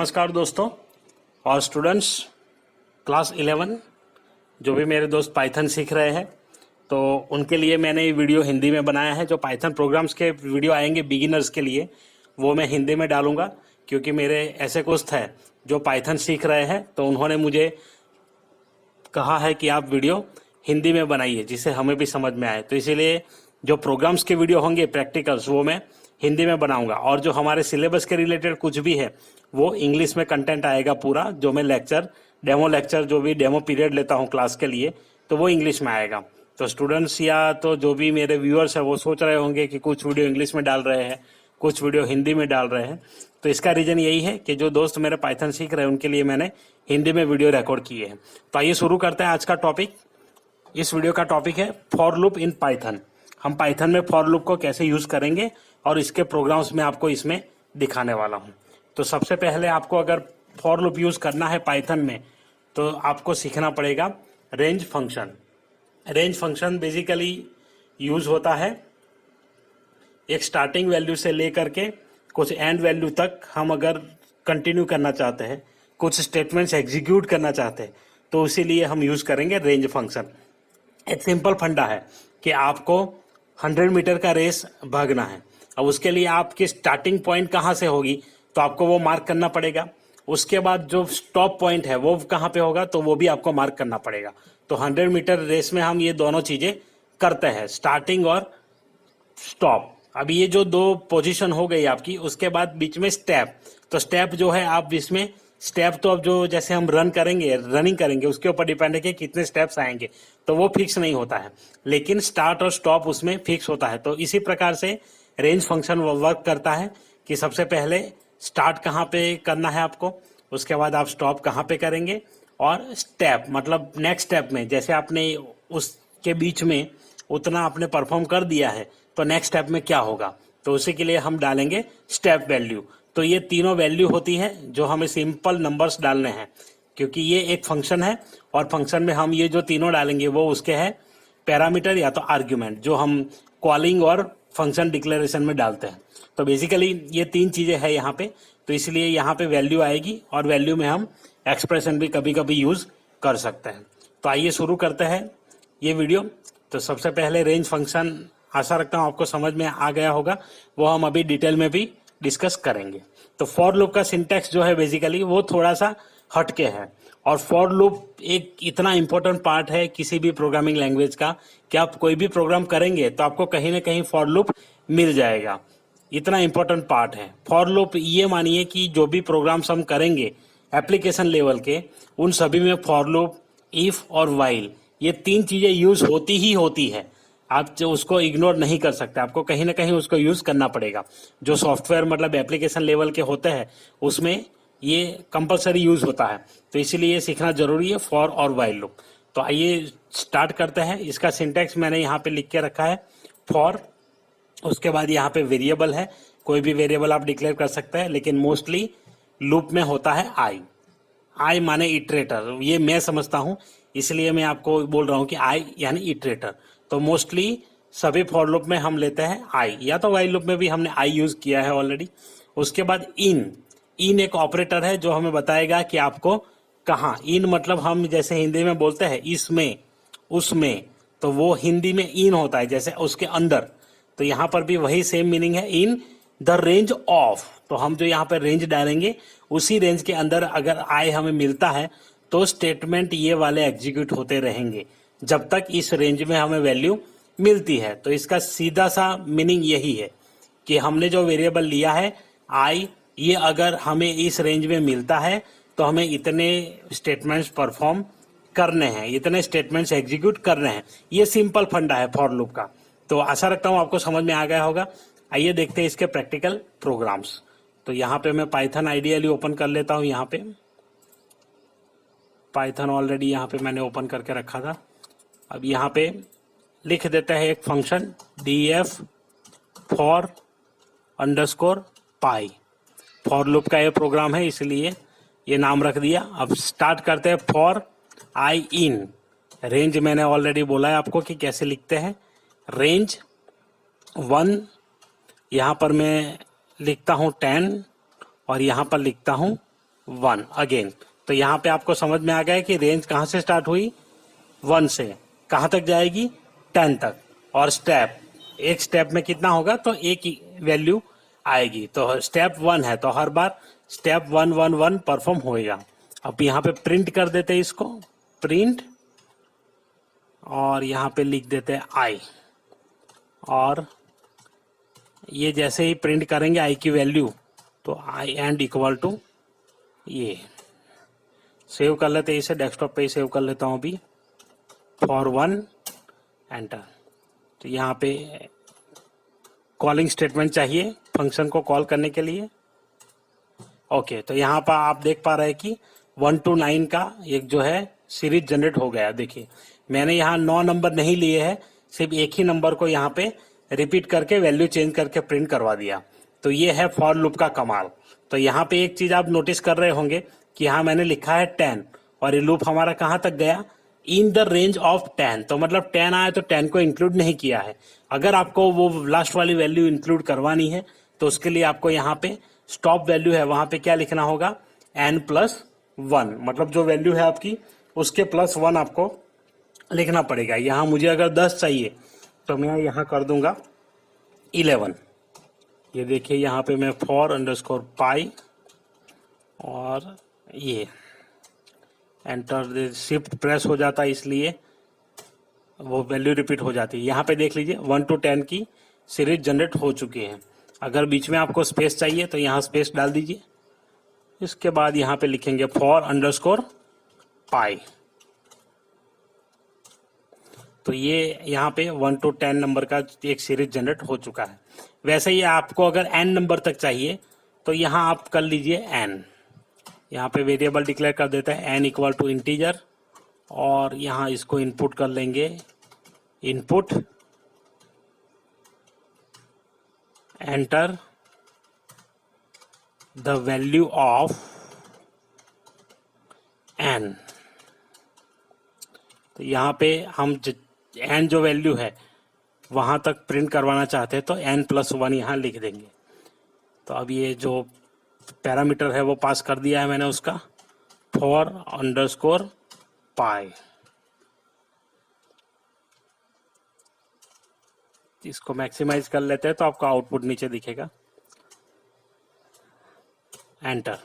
नमस्कार दोस्तों और स्टूडेंट्स क्लास 11 जो भी मेरे दोस्त पाइथन सीख रहे हैं तो उनके लिए मैंने ये वीडियो हिंदी में बनाया है। जो पाइथन प्रोग्राम्स के वीडियो आएंगे बिगिनर्स के लिए वो मैं हिंदी में डालूंगा, क्योंकि मेरे ऐसे दोस्त हैं जो पाइथन सीख रहे हैं तो उन्होंने मुझे कहा है कि आप वीडियो हिंदी में बनाइए जिससे हमें भी समझ में आए। तो इसीलिए जो प्रोग्राम्स के वीडियो होंगे प्रैक्टिकल्स वो मैं हिंदी में बनाऊंगा, और जो हमारे सिलेबस के रिलेटेड कुछ भी है वो इंग्लिश में कंटेंट आएगा पूरा। जो मैं डेमो लेक्चर जो भी डेमो पीरियड लेता हूँ क्लास के लिए तो वो इंग्लिश में आएगा। तो स्टूडेंट्स या तो जो भी मेरे व्यूअर्स है वो सोच रहे होंगे कि कुछ वीडियो इंग्लिश में डाल रहे हैं, कुछ वीडियो हिंदी में डाल रहे हैं। तो इसका रीजन यही है कि जो दोस्त मेरे पाइथन सीख रहे हैं उनके लिए मैंने हिंदी में वीडियो रिकॉर्ड किए हैं। तो आइए शुरू करते हैं आज का टॉपिक। इस वीडियो का टॉपिक है फॉर लूप इन पाइथन। हम पाइथन में फॉर लूप को कैसे यूज करेंगे और इसके प्रोग्राम्स में आपको इसमें दिखाने वाला हूं। तो सबसे पहले आपको अगर फॉर लूप यूज करना है पाइथन में तो आपको सीखना पड़ेगा range function. Range function basically use होता है एक स्टार्टिंग वैल्यू से लेकर के कुछ एंड वैल्यू तक। हम अगर कंटिन्यू करना चाहते हैं, कुछ स्टेटमेंट्स एग्जीक्यूट करना चाहते हैं तो इसीलिए हम यूज करेंगे रेंज फंक्शन। एक सिंपल फंडा है कि आपको 100 मीटर का रेस भागना है। अब उसके लिए आपकी स्टार्टिंग पॉइंट कहाँ से होगी तो आपको वो मार्क करना पड़ेगा। उसके बाद जो स्टॉप पॉइंट है वो कहाँ पे होगा तो वो भी आपको मार्क करना पड़ेगा। तो 100 मीटर रेस में हम ये दोनों चीजें करते हैं, स्टार्टिंग और स्टॉप। अब ये जो दो पोजीशन हो गई आपकी, उसके बाद बीच में स्टेप। तो स्टेप जो है आप इसमें स्टेप तो अब जो जैसे हम रनिंग करेंगे उसके ऊपर डिपेंड है कि कितने स्टेप्स आएंगे, तो वो फिक्स नहीं होता है, लेकिन स्टार्ट और स्टॉप उसमें फिक्स होता है। तो इसी प्रकार से रेंज फंक्शन वर्क करता है कि सबसे पहले स्टार्ट कहाँ पे करना है आपको, उसके बाद आप स्टॉप कहाँ पे करेंगे, और स्टेप मतलब नेक्स्ट स्टेप में जैसे आपने उसके बीच में उतना आपने परफॉर्म कर दिया है तो नेक्स्ट स्टेप में क्या होगा, तो उसी के लिए हम डालेंगे स्टेप वैल्यू। तो ये तीनों वैल्यू होती है जो हमें सिंपल नंबर्स डालने हैं, क्योंकि ये एक फंक्शन है और फंक्शन में हम ये जो तीनों डालेंगे वो उसके हैं पैरामीटर या तो आर्ग्यूमेंट, जो हम कॉलिंग और फंक्शन डिक्लेरेशन में डालते हैं। तो बेसिकली ये तीन चीजें हैं यहाँ पे, तो इसलिए यहाँ पे वैल्यू आएगी और वैल्यू में हम एक्सप्रेशन भी कभी कभी यूज कर सकते हैं। तो आइए शुरू करते हैं ये वीडियो। तो सबसे पहले रेंज फंक्शन, आशा रखता हूँ आपको समझ में आ गया होगा, वो हम अभी डिटेल में भी डिस्कस करेंगे। तो फॉर लूप का सिंटैक्स जो है बेसिकली वो थोड़ा सा हटके है, और फॉर लूप एक इतना इंपॉर्टेंट पार्ट है किसी भी प्रोग्रामिंग लैंग्वेज का कि आप कोई भी प्रोग्राम करेंगे तो आपको कहीं ना कहीं फॉर लूप मिल जाएगा। इतना इंपॉर्टेंट पार्ट है फॉर लूप। ये मानिए कि जो भी प्रोग्राम्स हम करेंगे एप्लीकेशन लेवल के, उन सभी में फॉर लूप, इफ और व्हाइल, ये तीन चीजें यूज होती ही होती है। आप जो उसको इग्नोर नहीं कर सकते, आपको कहीं ना कहीं उसको यूज करना पड़ेगा। जो सॉफ्टवेयर मतलब एप्लीकेशन लेवल के होते हैं उसमें ये कंपलसरी यूज होता है, तो इसीलिए सीखना जरूरी है फॉर और व्हाइल लूप। तो आइए स्टार्ट करते हैं। इसका सिंटैक्स मैंने यहाँ पे लिख के रखा है फॉर, उसके बाद यहाँ पे वेरिएबल है, कोई भी वेरिएबल आप डिक्लेयर कर सकते हैं, लेकिन मोस्टली लूप में होता है आई माने इटरेटर। ये मैं समझता हूँ इसलिए मैं आपको बोल रहा हूँ कि आई यानी इटरेटर। तो मोस्टली सभी फॉर लूप में हम लेते हैं आई, या तो व्हाइल लूप में भी हमने आई यूज किया है ऑलरेडी। उसके बाद इन एक ऑपरेटर है जो हमें बताएगा कि आपको कहाँ। इन मतलब हम जैसे हिंदी में बोलते हैं इसमें उसमें, तो वो हिंदी में इन होता है जैसे उसके अंदर। तो यहाँ पर भी वही सेम मीनिंग है, इन द रेंज ऑफ। तो हम जो यहाँ पर रेंज डालेंगे उसी रेंज के अंदर अगर आई हमें मिलता है तो स्टेटमेंट ये वाले एग्जीक्यूट होते रहेंगे जब तक इस रेंज में हमें वैल्यू मिलती है। तो इसका सीधा सा मीनिंग यही है कि हमने जो वेरिएबल लिया है आई, ये अगर हमें इस रेंज में मिलता है तो हमें इतने स्टेटमेंट्स परफॉर्म करने हैं, इतने स्टेटमेंट्स एग्जीक्यूट करने हैं। ये सिंपल फंडा है फॉर लूप का। तो आशा रखता हूं आपको समझ में आ गया होगा। आइए देखते हैं इसके प्रैक्टिकल प्रोग्राम्स। तो यहाँ पे मैं पाइथन आइडियली ओपन कर लेता हूँ। यहाँ पे पाइथन ऑलरेडी यहाँ पे मैंने ओपन करके रखा था। अब यहाँ पे लिख देते हैं एक function df for underscore pi. For loop का ये प्रोग्राम है इसलिए ये नाम रख दिया। अब स्टार्ट करते हैं फॉर आई इन। रेंज मैंने ऑलरेडी बोला है आपको कि कैसे लिखते हैं। रेंज 1 यहाँ पर मैं लिखता हूँ 10 और यहाँ पर लिखता हूँ 1 अगेन। तो यहाँ पे आपको समझ में आ गया कि रेंज कहाँ से स्टार्ट हुई, 1 से कहाँ तक जाएगी, 10 तक। और स्टेप, एक स्टेप में कितना होगा, तो एक ही वैल्यू आएगी। तो स्टेप 1 है तो हर बार स्टेप 1 1 1 परफॉर्म होएगा। अब यहाँ पे प्रिंट कर देते हैं इसको, प्रिंट, और यहाँ पे लिख देते हैं आई। और ये जैसे ही प्रिंट करेंगे आई की वैल्यू, तो आई एंड इक्वल टू ये सेव कर लेते हैं, इसे डेस्कटॉप पे ही सेव कर लेता हूँ अभी, फॉर 1 एंटर। तो यहाँ पे कॉलिंग स्टेटमेंट चाहिए फंक्शन को कॉल करने के लिए। ओके, तो यहाँ पर आप देख पा रहे हैं कि 1 to 9 का एक जो है सीरीज जनरेट हो गया। देखिए मैंने यहाँ 9 नंबर नहीं लिए हैं, सिर्फ एक ही नंबर को यहाँ पे रिपीट करके वैल्यू चेंज करके प्रिंट करवा दिया। तो ये है फॉर लूप का कमाल। तो यहाँ पे एक चीज आप नोटिस कर रहे होंगे कि यहाँ मैंने लिखा है 10 और ये लूप हमारा कहाँ तक गया, इन द रेंज ऑफ 10। तो मतलब 10 आया तो 10 को इंक्लूड नहीं किया है। अगर आपको वो लास्ट वाली वैल्यू इंक्लूड करवानी है तो उसके लिए आपको यहाँ पे स्टॉप वैल्यू है, वहां पे क्या लिखना होगा, n+1, मतलब जो वैल्यू है आपकी उसके +1 आपको लिखना पड़ेगा। यहाँ मुझे अगर 10 चाहिए तो मैं यहाँ कर दूंगा 11। ये देखिए यहाँ पे मैं for_pi और ये एंटर, शिफ्ट प्रेस हो जाता है इसलिए वो वैल्यू रिपीट हो जाती है। यहाँ पे देख लीजिए 1 to 10 की सीरीज जनरेट हो चुकी है। अगर बीच में आपको स्पेस चाहिए तो यहाँ स्पेस डाल दीजिए। इसके बाद यहाँ पे लिखेंगे for_pi। तो ये यहाँ पे 1 to 10 नंबर का एक सीरीज जनरेट हो चुका है। वैसे ही आपको अगर n नंबर तक चाहिए तो यहाँ आप कर लीजिए n। यहाँ पे वेरिएबल डिक्लेयर कर देते हैं n इक्वल टू इंटीजर, और यहाँ इसको इनपुट कर लेंगे, input enter the value of n। तो यहाँ पे हम n जो वैल्यू है वहां तक प्रिंट करवाना चाहते हैं तो n+1 यहाँ लिख देंगे। तो अब ये जो पैरामीटर है वो पास कर दिया है मैंने उसका, for_pi। इसको मैक्सिमाइज कर लेते हैं तो आपका आउटपुट नीचे दिखेगा, एंटर।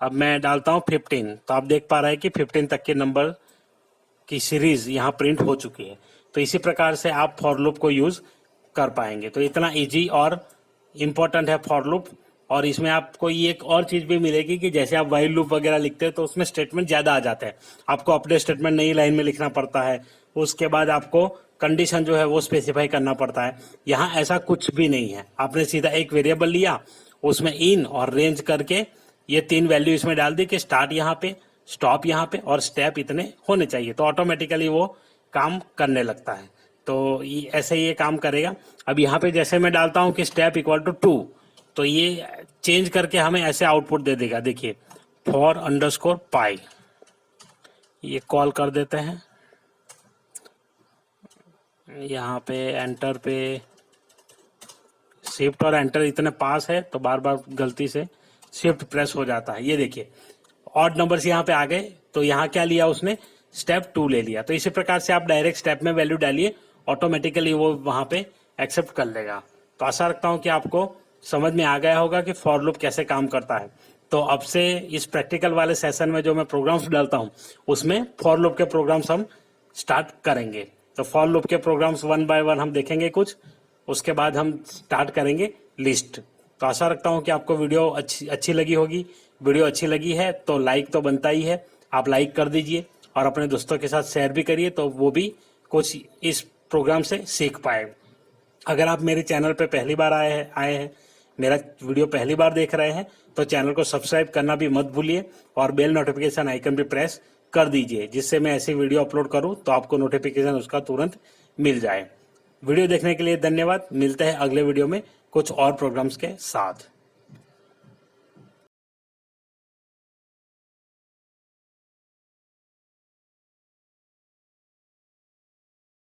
अब मैं डालता हूं 15, तो आप देख पा रहे हैं कि 15 तक के नंबर की सीरीज यहाँ प्रिंट हो चुकी है। तो इसी प्रकार से आप फॉर लूप को यूज कर पाएंगे। तो इतना इजी और इम्पोर्टेंट है फॉर लूप। और इसमें आपको ये एक और चीज भी मिलेगी कि जैसे आप व्हाइल लूप वगैरह लिखते हैं तो उसमें स्टेटमेंट ज्यादा आ जाते हैं, आपको अपने स्टेटमेंट नई लाइन में लिखना पड़ता है, उसके बाद आपको कंडीशन जो है वो स्पेसिफाई करना पड़ता है। यहाँ ऐसा कुछ भी नहीं है, आपने सीधा एक वेरिएबल लिया, उसमें इन और रेंज करके ये 3 वैल्यू इसमें डाल दी कि स्टार्ट यहाँ पे, स्टॉप यहाँ पे और स्टेप इतने होने चाहिए, तो ऑटोमेटिकली वो काम करने लगता है। तो ऐसे ये काम करेगा। अब यहाँ पे जैसे मैं डालता हूँ कि स्टेप इक्वल टू 2, तो ये चेंज करके हमें ऐसे आउटपुट दे देगा। देखिए for_pi, ये कॉल कर देते हैं, यहाँ पे एंटर पे शिफ्ट और एंटर इतने पास है तो बार बार गलती से शिफ्ट प्रेस हो जाता है। ये देखिए ऑड नंबर्स यहाँ पे आ गए, तो यहाँ क्या लिया उसने, स्टेप 2 ले लिया। तो इसी प्रकार से आप डायरेक्ट स्टेप में वैल्यू डालिए, ऑटोमेटिकली वो वहां पे एक्सेप्ट कर लेगा। तो आशा रखता हूं कि आपको समझ में आ गया होगा कि फॉर लूप कैसे काम करता है। तो अब से इस प्रैक्टिकल वाले सेशन में जो मैं प्रोग्राम्स डालता हूं उसमें फॉर लूप के प्रोग्राम्स हम स्टार्ट करेंगे। तो फॉर लूप के प्रोग्राम्स 1 by 1 हम देखेंगे कुछ, उसके बाद हम स्टार्ट करेंगे लिस्ट। तो आशा रखता हूं कि आपको वीडियो अच्छी लगी होगी। वीडियो अच्छी लगी है तो लाइक तो बनता ही है, आप लाइक कर दीजिए और अपने दोस्तों के साथ शेयर भी करिए, तो वो भी कुछ इस प्रोग्राम से सीख पाए। अगर आप मेरे चैनल पे पहली बार आए हैं, मेरा वीडियो पहली बार देख रहे हैं, तो चैनल को सब्सक्राइब करना भी मत भूलिए और बेल नोटिफिकेशन आइकन भी प्रेस कर दीजिए, जिससे मैं ऐसी वीडियो अपलोड करूं तो आपको नोटिफिकेशन उसका तुरंत मिल जाए। वीडियो देखने के लिए धन्यवाद। मिलते हैं अगले वीडियो में कुछ और प्रोग्राम्स के साथ।